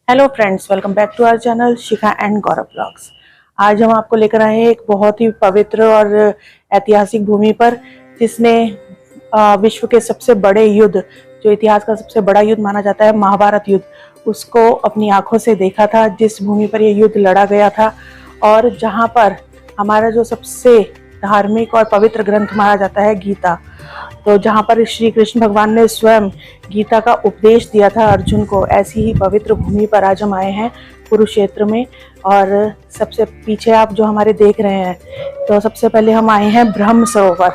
Hello friends, welcome back to our channel Shikha and Gaurav blogs. आज हम आपको लेकर आए हैं एक बहुत ही पवित्र और ऐतिहासिक भूमि पर, जिसने विश्व के सबसे बड़े युद्ध, जो इतिहास का सबसे बड़ा युद्ध माना जाता है, महाभारत युद्ध, उसको अपनी आंखों से देखा था। जिस भूमि पर यह युद्ध लड़ा गया था और जहां पर हमारा जो सबसे धार्मिक और पवित्र ग्रंथ माना जाता है, गीता, तो जहाँ पर श्री कृष्ण भगवान ने स्वयं गीता का उपदेश दिया था अर्जुन को, ऐसी ही पवित्र भूमि पर आज हम आए हैं, कुरुक्षेत्र में। और सबसे पीछे आप जो हमारे देख रहे हैं, तो सबसे पहले हम आए हैं ब्रह्म सरोवर।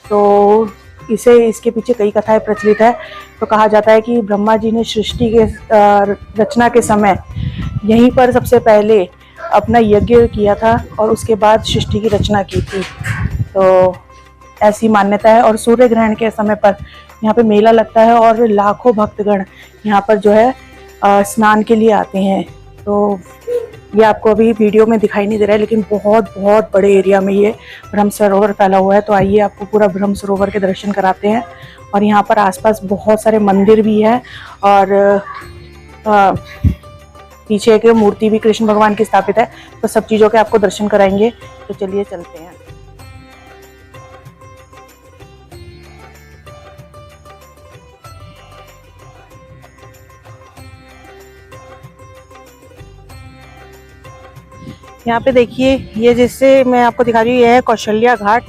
तो इसके पीछे कई कथाएं प्रचलित है। तो कहा जाता है कि ब्रह्मा जी ने सृष्टि के रचना के समय यहीं पर सबसे पहले अपना यज्ञ किया था और उसके बाद सृष्टि की रचना की थी। तो ऐसी मान्यता है। और सूर्य ग्रहण के समय पर यहाँ पे मेला लगता है और लाखों भक्तगण यहाँ पर जो है स्नान के लिए आते हैं। तो ये आपको अभी वीडियो में दिखाई नहीं दे रहा है, लेकिन बहुत बहुत बड़े एरिया में ये ब्रह्म सरोवर फैला हुआ है। तो आइए आपको पूरा ब्रह्म सरोवर के दर्शन कराते हैं। और यहाँ पर आसपास बहुत सारे मंदिर भी हैं और पीछे एक मूर्ति भी कृष्ण भगवान की स्थापित है। तो सब चीज़ों के आपको दर्शन कराएंगे। तो चलिए चलते हैं। यहाँ पे देखिए, ये जिससे मैं आपको दिखा रही हूँ, यह है कौशल्या घाट।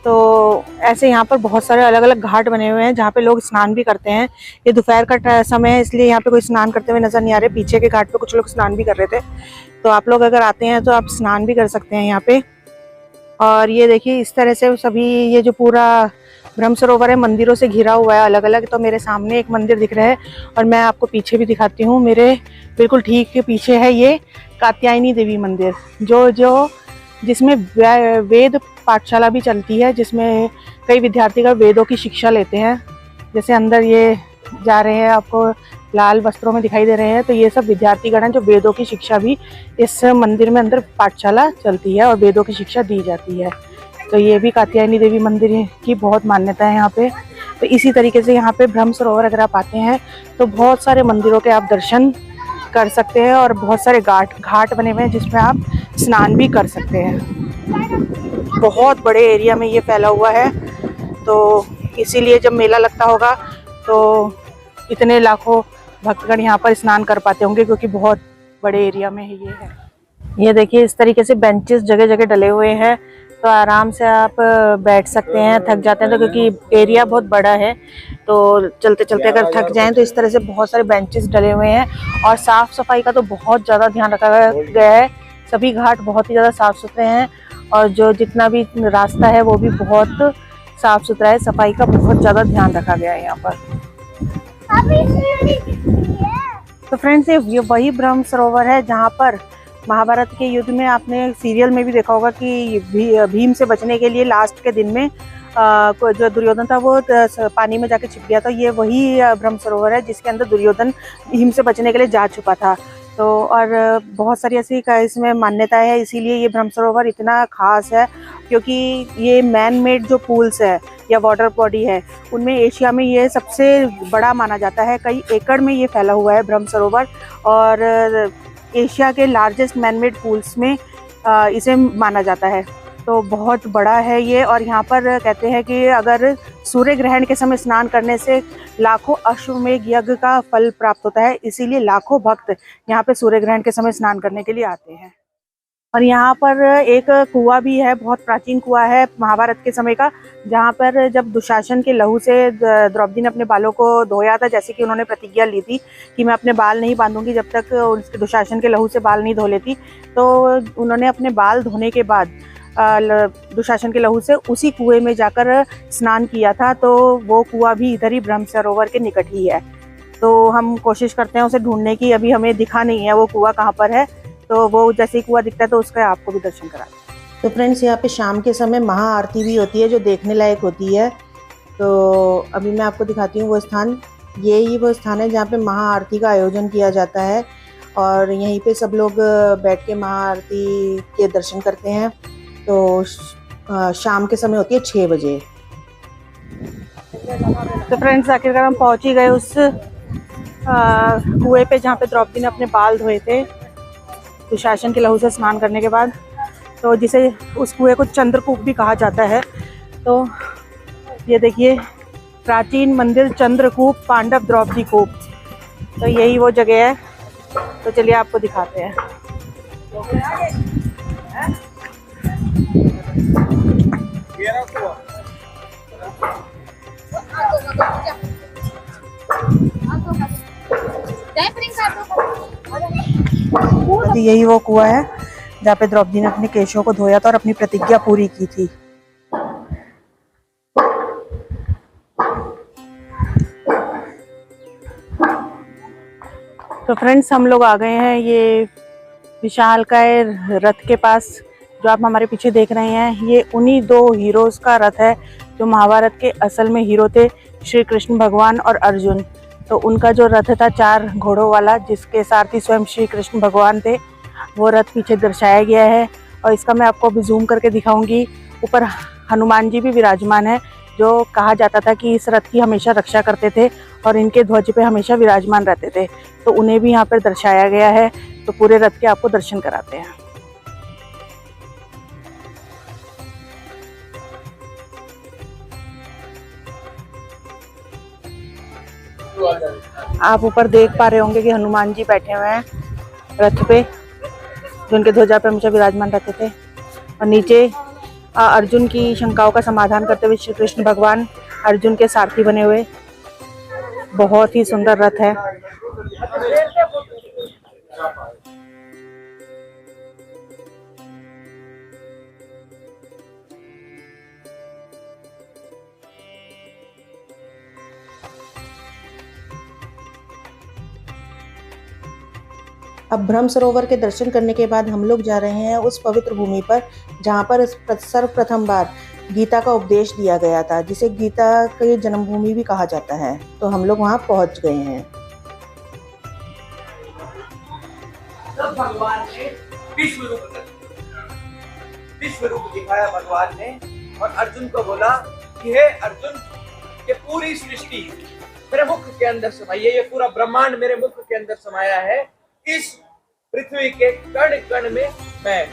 तो ऐसे यहाँ पर बहुत सारे अलग अलग घाट बने हुए हैं जहाँ पे लोग स्नान भी करते हैं। ये दोपहर का समय है, इसलिए यहाँ पे कोई स्नान करते हुए नजर नहीं आ रहे। पीछे के घाट पे कुछ लोग स्नान भी कर रहे थे। तो आप लोग अगर आते हैं तो आप स्नान भी कर सकते हैं यहाँ पे। और ये देखिए, इस तरह से सभी ये जो पूरा ब्रह्म सरोवर है मंदिरों से घिरा हुआ है अलग अलग। तो मेरे सामने एक मंदिर दिख रहा है और मैं आपको पीछे भी दिखाती हूँ। मेरे बिल्कुल ठीक के पीछे है ये कात्यायनी देवी मंदिर, जिसमें वेद पाठशाला भी चलती है, जिसमें कई विद्यार्थीगण वेदों की शिक्षा लेते हैं। जैसे अंदर ये जा रहे हैं, आपको लाल वस्त्रों में दिखाई दे रहे हैं, तो ये सब विद्यार्थीगण हैं जो वेदों की शिक्षा भी इस मंदिर में अंदर पाठशाला चलती है और वेदों की शिक्षा दी जाती है। तो ये भी कात्यायनी देवी मंदिर की बहुत मान्यता है यहाँ पे। तो इसी तरीके से यहाँ पे ब्रह्म सरोवर अगर आप आते हैं तो बहुत सारे मंदिरों के आप दर्शन कर सकते हैं और बहुत सारे घाट बने हुए हैं जिसमें आप स्नान भी कर सकते हैं। बहुत बड़े एरिया में ये फैला हुआ है। तो इसीलिए जब मेला लगता होगा तो इतने लाखों भक्तगण यहाँ पर स्नान कर पाते होंगे, क्योंकि बहुत बड़े एरिया में ये है। ये देखिए, इस तरीके से बेंचेस जगह जगह डले हुए हैं। तो आराम से आप बैठ सकते हैं। थक जाते हैं तो, क्योंकि एरिया बहुत बड़ा है, तो चलते चलते अगर थक जाएं तो इस तरह से बहुत सारे बेंचेस डले हुए हैं। और साफ सफाई का तो बहुत ज़्यादा ध्यान रखा गया है। सभी घाट बहुत ही ज़्यादा साफ सुथरे हैं और जो जितना भी रास्ता है वो भी बहुत साफ सुथरा है। सफाई का बहुत ज़्यादा ध्यान रखा गया है यहाँ पर। तो फ्रेंड्स, ये वही ब्रह्म सरोवर है जहाँ पर महाभारत के युद्ध में, आपने सीरियल में भी देखा होगा कि भीम से बचने के लिए लास्ट के दिन में जो दुर्योधन था वो पानी में जाके छिप गया था। ये वही ब्रह्म सरोवर है जिसके अंदर दुर्योधन भीम से बचने के लिए जा चुका था। तो और बहुत सारी ऐसी इसमें मान्यताएं है, इसीलिए ये ब्रह्म सरोवर इतना खास है, क्योंकि ये मैन मेड जो पूल्स है या वाटर बॉडी है, उनमें एशिया में ये सबसे बड़ा माना जाता है। कई एकड़ में ये फैला हुआ है ब्रह्म सरोवर और एशिया के लार्जेस्ट मैनमेड पूल्स में इसे माना जाता है। तो बहुत बड़ा है ये। और यहाँ पर कहते हैं कि अगर सूर्य ग्रहण के समय स्नान करने से लाखों अश्वमेध यज्ञ का फल प्राप्त होता है, इसीलिए लाखों भक्त यहाँ पे सूर्य ग्रहण के समय स्नान करने के लिए आते हैं। और यहाँ पर एक कुआं भी है, बहुत प्राचीन कुआं है महाभारत के समय का, जहाँ पर जब दुशासन के लहू से द्रौपदी ने अपने बालों को धोया था, जैसे कि उन्होंने प्रतिज्ञा ली थी कि मैं अपने बाल नहीं बांधूंगी जब तक उसके दुशासन के लहू से बाल नहीं धो लेती। तो उन्होंने अपने बाल धोने के बाद दुशासन के लहू से उसी कुएं में जाकर स्नान किया था। तो वो कुआं भी इधर ही ब्रह्म सरोवर के निकट ही है। तो हम कोशिश करते हैं उसे ढूंढने की। अभी हमें दिखा नहीं है वो कुआं कहाँ पर है, तो वो जैसे ही कुआं दिखता है तो उसका आपको भी दर्शन करा। तो फ्रेंड्स, यहाँ पे शाम के समय महाआरती भी होती है जो देखने लायक होती है। तो अभी मैं आपको दिखाती हूँ वो स्थान। ये ही वो स्थान है जहाँ पे महाआरती का आयोजन किया जाता है और यहीं पे सब लोग बैठ के महाआरती के दर्शन करते हैं। तो शाम के समय होती है 6 बजे। तो फ्रेंड्स, आखिरकार हम पहुँच ही गए उस कुएं पे जहाँ पे द्रौपदी ने अपने बाल धोए थे दुशासन के लहू से स्नान करने के बाद, तो जिसे उस कुएं को चंद्रकूप भी कहा जाता है। तो ये देखिए प्राचीन मंदिर चंद्रकूप पांडव द्रौपदी कूप, तो यही वो जगह है। तो चलिए आपको दिखाते हैं। तो यही वो कुआं है जहाँ पे द्रौपदी ने अपने केशों को धोया था और अपनी प्रतिज्ञा पूरी की थी। तो फ्रेंड्स हम लोग आ गए हैं ये विशालकाय रथ के पास। जो आप हमारे पीछे देख रहे हैं ये उन्हीं दो हीरोज का रथ है जो महाभारत के असल में हीरो थे, श्री कृष्ण भगवान और अर्जुन। तो उनका जो रथ था 4 घोड़ों वाला, जिसके सारथी स्वयं श्री कृष्ण भगवान थे, वो रथ पीछे दर्शाया गया है। और इसका मैं आपको अभी जूम करके दिखाऊंगी। ऊपर हनुमान जी भी विराजमान है, जो कहा जाता था कि इस रथ की हमेशा रक्षा करते थे और इनके ध्वज पे हमेशा विराजमान रहते थे। तो उन्हें भी यहाँ पर दर्शाया गया है। तो पूरे रथ के आपको दर्शन कराते हैं। आप ऊपर देख पा रहे होंगे कि हनुमान जी बैठे हुए हैं रथ पे, जो उनके ध्वजा पे हमेशा विराजमान रहते थे। और नीचे अर्जुन की शंकाओं का समाधान करते हुए श्री कृष्ण भगवान अर्जुन के सारथी बने हुए। बहुत ही सुंदर रथ है। अब ब्रह्म सरोवर के दर्शन करने के बाद हम लोग जा रहे हैं उस पवित्र भूमि पर जहाँ पर सर्वप्रथम बार गीता का उपदेश दिया गया था, जिसे गीता की जन्मभूमि भी कहा जाता है। तो हम लोग वहाँ पहुँच गए हैं। तब भगवान ने विश्व रूप दिखाया भगवान ने, और अर्जुन को बोला कि हे अर्जुन, ये पूरी सृष्टि मेरे मुख के अंदर समाई है, ये पूरा ब्रह्मांड मेरे मुख के अंदर समाया है, इस पृथ्वी के कण कण में मैं।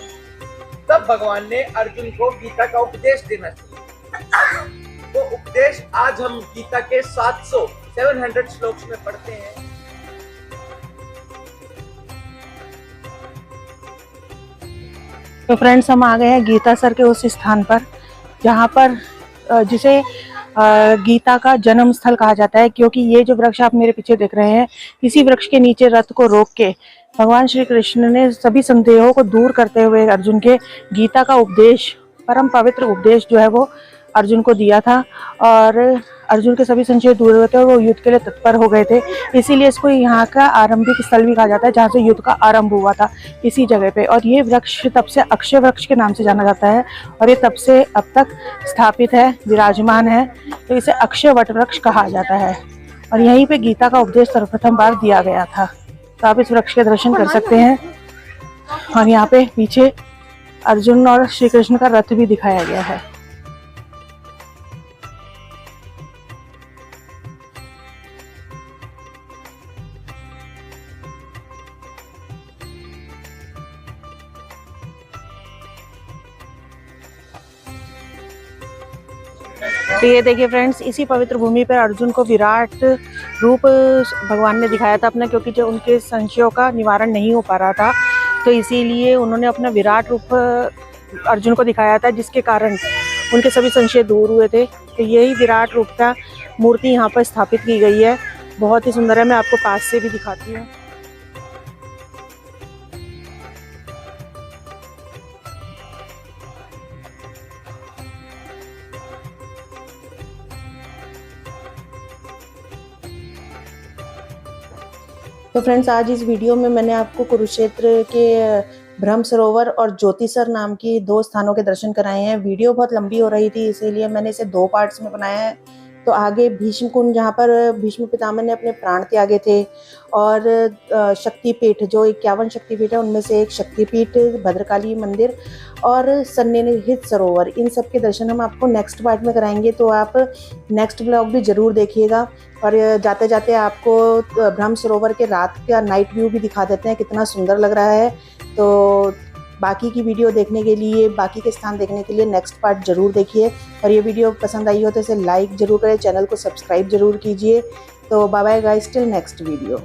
तब भगवान ने अर्जुन को गीता का उपदेश देना चाहिए। वो उपदेश आज हम गीता के 700 श्लोक में पढ़ते हैं। तो फ्रेंड्स हम आ गए हैं गीता सर के उस स्थान पर जहाँ पर जिसे गीता का जन्म स्थल कहा जाता है, क्योंकि ये जो वृक्ष आप मेरे पीछे देख रहे हैं, इसी वृक्ष के नीचे रथ को रोक के भगवान श्री कृष्ण ने सभी संदेहों को दूर करते हुए अर्जुन के गीता का उपदेश, परम पवित्र उपदेश जो है वो अर्जुन को दिया था। और अर्जुन के सभी संशय दूर हुए थे और वो युद्ध के लिए तत्पर हो गए थे। इसीलिए इसको यहाँ का आरंभिक स्थल भी कहा जाता है, जहाँ से युद्ध का आरंभ हुआ था, इसी जगह पे। और ये वृक्ष तब से अक्षय वृक्ष के नाम से जाना जाता है और ये तब से अब तक स्थापित है, विराजमान है। तो इसे अक्षय वट वृक्ष कहा जाता है और यहीं पे गीता का उपदेश सर्वप्रथम बार दिया गया था। तो आप इस वृक्ष के दर्शन कर सकते हैं। और यहाँ पे पीछे अर्जुन और श्री कृष्ण का रथ भी दिखाया गया है। तो ये देखिए फ्रेंड्स, इसी पवित्र भूमि पर अर्जुन को विराट रूप भगवान ने दिखाया था अपना, क्योंकि जो उनके संशयों का निवारण नहीं हो पा रहा था, तो इसीलिए उन्होंने अपना विराट रूप अर्जुन को दिखाया था, जिसके कारण उनके सभी संशय दूर हुए थे। तो यही विराट रूप का मूर्ति यहाँ पर स्थापित की गई है। बहुत ही सुंदर है, मैं आपको पास से भी दिखाती हूँ। तो फ्रेंड्स, आज इस वीडियो में मैंने आपको कुरुक्षेत्र के ब्रह्म सरोवर और ज्योतिसर नाम की 2 स्थानों के दर्शन कराए हैं। वीडियो बहुत लंबी हो रही थी, इसीलिए मैंने इसे 2 पार्ट्स में बनाया है। तो आगे भीष्म कुंड, जहाँ पर भीष्म पितामह ने अपने प्राण त्यागे थे, और शक्तिपीठ, जो 51 शक्तिपीठ है उनमें से एक शक्तिपीठ भद्रकाली मंदिर, और सन्निहित सरोवर, इन सब के दर्शन हम आपको नेक्स्ट पार्ट में कराएंगे। तो आप नेक्स्ट ब्लॉग भी ज़रूर देखिएगा। और जाते जाते आपको ब्रह्म सरोवर के रात का नाइट व्यू भी दिखा देते हैं, कितना सुंदर लग रहा है। तो बाकी की वीडियो देखने के लिए, बाकी के स्थान देखने के लिए नेक्स्ट पार्ट ज़रूर देखिए। और ये वीडियो पसंद आई हो तो इसे लाइक ज़रूर करें, चैनल को सब्सक्राइब ज़रूर कीजिए। तो bye bye guys, till next video.